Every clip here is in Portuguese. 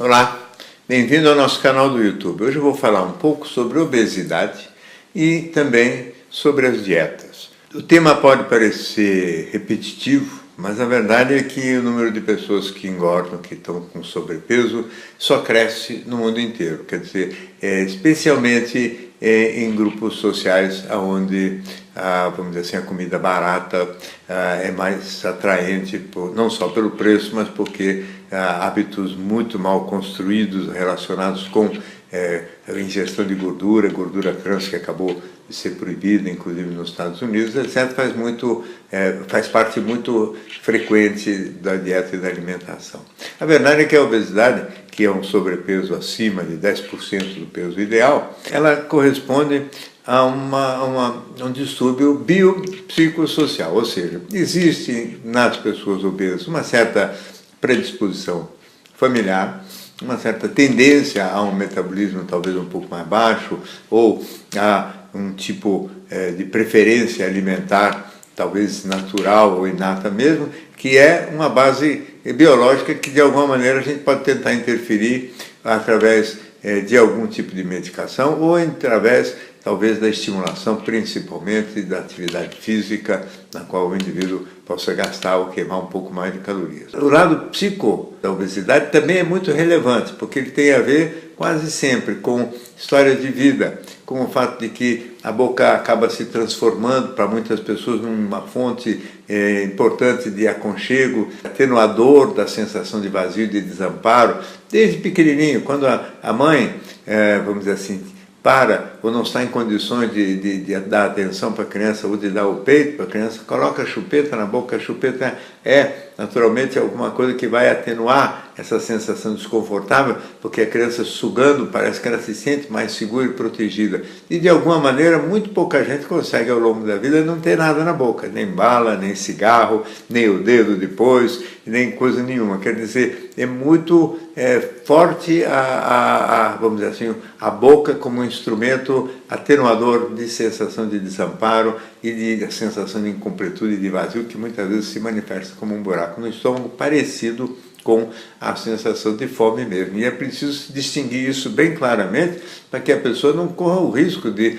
Olá, bem-vindo ao nosso canal do YouTube. Hoje eu vou falar um pouco sobre obesidade e também sobre as dietas. O tema pode parecer repetitivo, mas a verdade é que o número de pessoas que engordam, que estão com sobrepeso, só cresce no mundo inteiro. Quer dizer, especialmente em grupos sociais onde, vamos dizer assim, a comida barata é mais atraente, não só pelo preço, mas porque hábitos muito mal construídos relacionados com a ingestão de gordura trans, que acabou de ser proibida, inclusive nos Estados Unidos, etc., faz parte muito frequente da dieta e da alimentação. A verdade é que a obesidade, que é um sobrepeso acima de 10% do peso ideal, ela corresponde a um distúrbio biopsicossocial, ou seja, existe nas pessoas obesas uma certa predisposição familiar, uma certa tendência a um metabolismo talvez um pouco mais baixo, ou a um tipo de preferência alimentar, talvez natural ou inata mesmo, que é uma base biológica que de alguma maneira a gente pode tentar interferir através de algum tipo de medicação ou através talvez da estimulação, principalmente da atividade física, na qual o indivíduo possa gastar ou queimar um pouco mais de calorias. O lado psico da obesidade também é muito relevante, porque ele tem a ver quase sempre com história de vida, com o fato de que a boca acaba se transformando para muitas pessoas numa fonte importante de aconchego, atenuador da sensação de vazio e de desamparo, desde pequenininho, quando a mãe, vamos dizer assim, para ou não está em condições de dar atenção para a criança ou de dar o peito para a criança, coloca a chupeta na boca. A chupeta é naturalmente alguma coisa que vai atenuar essa sensação desconfortável, porque a criança sugando parece que ela se sente mais segura e protegida. E de alguma maneira muito pouca gente consegue ao longo da vida não ter nada na boca, nem bala, nem cigarro, nem o dedo depois, nem coisa nenhuma. Quer dizer, é muito forte vamos dizer assim, a boca como um instrumento atenuador de sensação de desamparo e de sensação de incompletude e de vazio, que muitas vezes se manifesta como um buraco no estômago, parecido com a sensação de fome mesmo. E é preciso distinguir isso bem claramente para que a pessoa não corra o risco de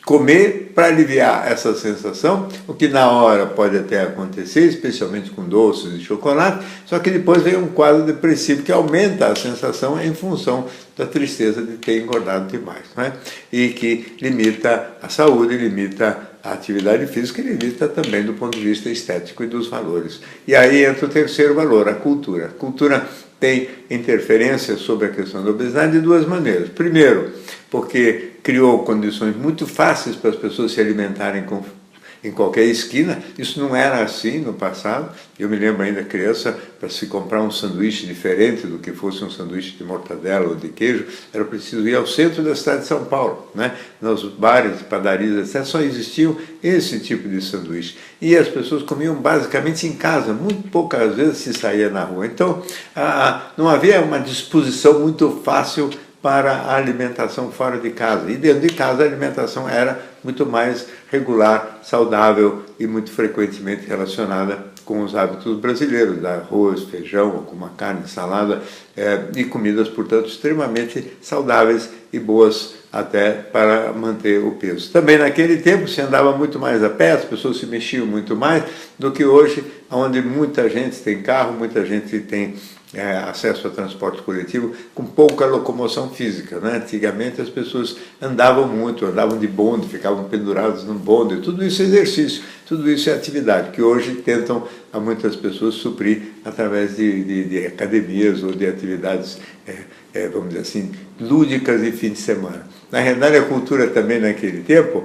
comer para aliviar essa sensação, o que na hora pode até acontecer, especialmente com doces e chocolate, só que depois vem um quadro depressivo que aumenta a sensação em função da tristeza de ter engordado demais, não é? E que limita a saúde, limita a atividade física e limita também do ponto de vista estético e dos valores. E aí entra o terceiro valor, a cultura. A cultura tem interferência sobre a questão da obesidade de duas maneiras. Primeiro, porque criou condições muito fáceis para as pessoas se alimentarem em qualquer esquina. Isso não era assim no passado. Eu me lembro ainda criança, para se comprar um sanduíche diferente do que fosse um sanduíche de mortadela ou de queijo, era preciso ir ao centro da cidade de São Paulo, né? Nos bares, padarias, etc., só existiam esse tipo de sanduíche. E as pessoas comiam basicamente em casa, muito poucas vezes se saía na rua. Então, não havia uma disposição muito fácil para a alimentação fora de casa. E dentro de casa a alimentação era muito mais regular, saudável e muito frequentemente relacionada com os hábitos brasileiros, arroz, feijão, alguma carne, salada, e comidas, portanto, extremamente saudáveis e boas até para manter o peso. Também naquele tempo se andava muito mais a pé, as pessoas se mexiam muito mais do que hoje, onde muita gente tem carro, muita gente tem acesso a transporte coletivo com pouca locomoção física, né? Antigamente as pessoas andavam muito, andavam de bonde, ficavam pendurados num bonde, tudo isso é exercício, tudo isso é atividade, que hoje tentam a muitas pessoas suprir através de academias ou de atividades, vamos dizer assim, lúdicas de fim de semana. Na realidade, a cultura também naquele tempo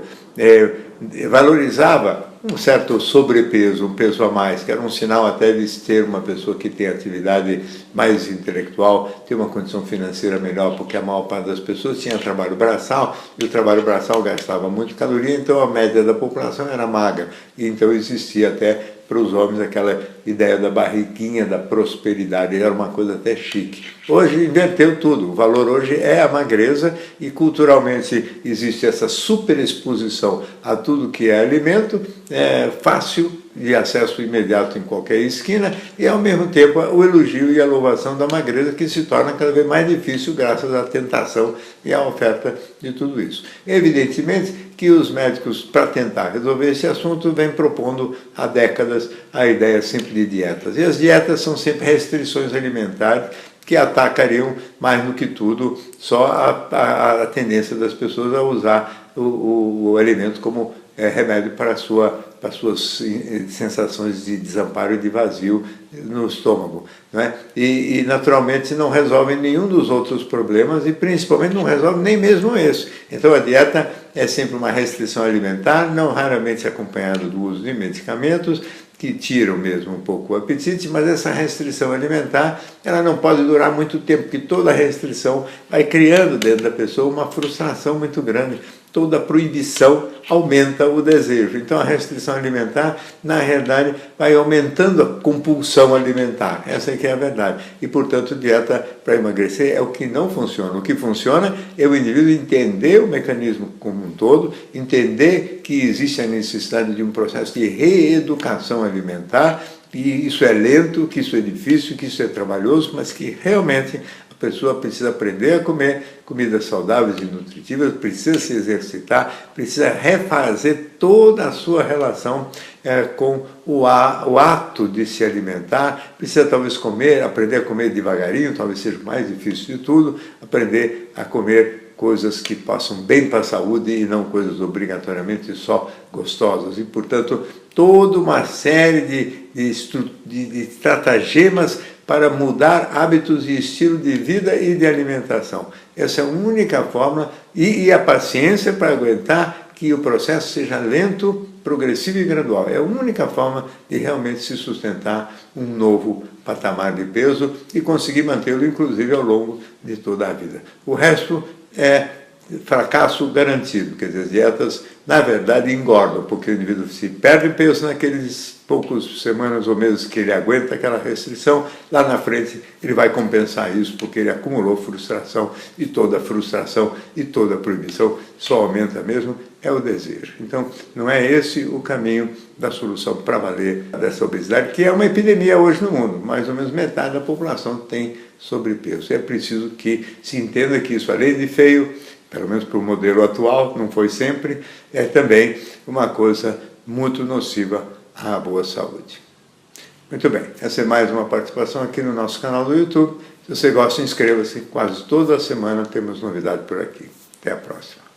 valorizava um certo sobrepeso, um peso a mais, que era um sinal até de ter uma pessoa que tem atividade mais intelectual, ter uma condição financeira melhor, porque a maior parte das pessoas tinha trabalho braçal, e o trabalho braçal gastava muito caloria, então a média da população era magra, e então existia até para os homens aquela ideia da barriguinha, da prosperidade, era uma coisa até chique. Hoje inverteu tudo, o valor hoje é a magreza e culturalmente existe essa superexposição a tudo que é alimento, fácil de acesso imediato em qualquer esquina, e ao mesmo tempo o elogio e a louvação da magreza, que se torna cada vez mais difícil graças à tentação e à oferta de tudo isso. Evidentemente que os médicos, para tentar resolver esse assunto, vêm propondo há décadas a ideia sempre de dietas. E as dietas são sempre restrições alimentares que atacariam, mais do que tudo, só a tendência das pessoas a usar o alimento como remédio para suas sensações de desamparo e de vazio no estômago, não é? E naturalmente não resolve nenhum dos outros problemas e principalmente não resolve nem mesmo esse. Então a dieta é sempre uma restrição alimentar, não raramente acompanhada do uso de medicamentos, que tiram mesmo um pouco o apetite, mas essa restrição alimentar ela não pode durar muito tempo, porque toda restrição vai criando dentro da pessoa uma frustração muito grande. Toda proibição aumenta o desejo. Então a restrição alimentar, na realidade, vai aumentando a compulsão alimentar. Essa é que é a verdade. E, portanto, dieta para emagrecer é o que não funciona. O que funciona é o indivíduo entender o mecanismo como um todo, entender que existe a necessidade de um processo de reeducação alimentar, e isso é lento, que isso é difícil, que isso é trabalhoso, mas que realmente a pessoa precisa aprender a comer comidas saudáveis e nutritivas, precisa se exercitar, precisa refazer toda a sua relação com o ato de se alimentar, precisa talvez aprender a comer devagarinho, talvez seja o mais difícil de tudo, aprender a comer coisas que passam bem para a saúde e não coisas obrigatoriamente só gostosas. E, portanto, toda uma série de estratagemas para mudar hábitos e estilo de vida e de alimentação. Essa é a única forma, e a paciência para aguentar que o processo seja lento, progressivo e gradual. É a única forma de realmente se sustentar um novo patamar de peso e conseguir mantê-lo, inclusive, ao longo de toda a vida. O resto é fracasso garantido, quer dizer, as dietas, na verdade, engordam, porque o indivíduo se perde peso naqueles poucas semanas ou meses que ele aguenta aquela restrição, lá na frente ele vai compensar isso, porque ele acumulou frustração, e toda frustração e toda proibição só aumenta mesmo é o desejo. Então, não é esse o caminho da solução para valer dessa obesidade, que é uma epidemia hoje no mundo. Mais ou menos metade da população tem sobrepeso. É preciso que se entenda que isso, além de feio, pelo menos para o modelo atual, não foi sempre, é também uma coisa muito nociva à boa saúde. Muito bem, essa é mais uma participação aqui no nosso canal do YouTube. Se você gosta, inscreva-se. Quase toda semana temos novidade por aqui. Até a próxima.